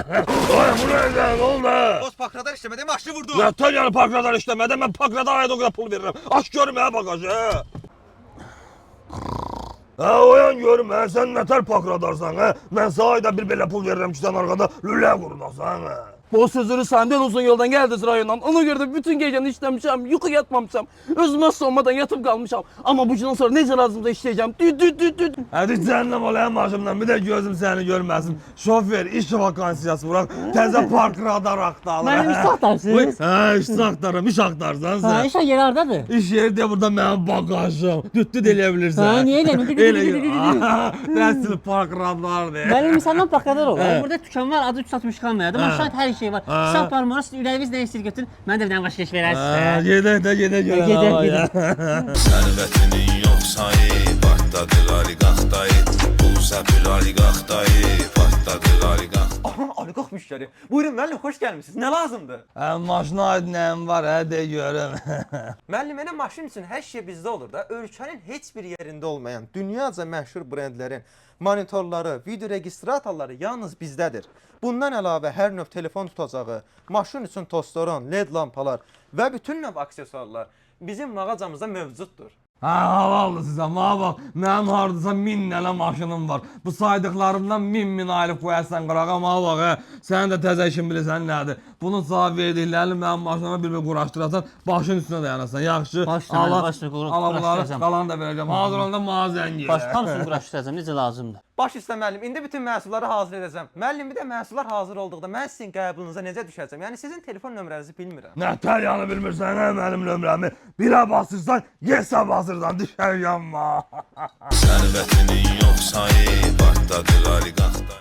Ay bu ne oldu? Boz pakradar işlemede maşını vurdu. Ya Talyanı pakradar işlemeden ben pakradar ayda o kadar pul veririm. Aç görme bagajı. Ha oyan görme sen metal pakradarsan ha. Ben sana ayda bir belə pul veririm ki sen arkada lüle kurunasan ha. Bu sözleri senden uzun yoldan geldiniz rayondan. Ona göre de bütün geceni işlemişim, yuku yatmamışam. Özüme soğumadan yatıp kalmışam. Ama bundan sonra nece lazımsa işleyeceğim. Düt. Hadi cehennem olayan başımdan bir de gözüm seni görmesin. Şoför iş vakansiyası bırak. Teze park radar aktarır. Benim iş aktarsınız. Ha iş aktarım iş aktarsan Ha, sen. işe yer hardadır. İş yeri de burada benim bagajım. Düttü delebilirsin. Ha, niye elemiyorsun? Dersin park radar de. Benim insandan pakradar ol. He. Burada tükan var, adı satmış kalmayadı. He. Aşağıda her şey var. He. Sap parmağınız, ürəyiniz nə istir götürün. Mən də bir dənə başqa iş Ha, verərsiz. Gedək Gedək. Sərvətinin yox sayı, partladı qaliqaxtayı. Pulsa pül aliqaxtayı, partladı qaliqaxtayı. Aha oligark müşteri. Buyurun müəllim hoş gelmişsiniz. Ne lazımdı? Maşına aid nəyim var de görüm. Müəllim mənə maşın üçün hər şey bizdə olur da. Ölkənin heç bir yerində olmayan dünyaca məşhur brendlərin monitorları, video registratorları yalnız bizdədir. Bundan əlavə hər növ telefon tutacağı, maşın üçün tostoron, LED lampalar və bütün növ aksesuarlar bizim mağazamızda mövcuddur. Ha havalı sizə, ma bak, mənim hardasa 1000 dənə maşınım var. Bu saydıqlarımdan 1000 aylık qoyarsan qırağa, ma bak, sən də təzə işin bilirsən nədir. Bunun sahib verdiklərini mənim maşınıma bir quraşdırasan, başın üstünə dayanırsan, yaxşı. Başını bunları, qalanı da verəcəm. Hazır olanda mağazən Baş gəl. hamısını quraşdıracağam, necə lazımdır. Baş üstə müəllim, indi bütün məhsulları hazır edəcəm. Müəllim bir də məhsullar hazır olduqda mən sizin qəbulunuza necə düşəcəm? Yəni sizin telefon nömrənizi bilmirəm. Nə Talyanı bilmirsən, hə mənim nömrəmi. Birə basırsan, yesə basırsan, düşər yanma. Sərvətinin yox sayı, partladı qaliqaxtayı.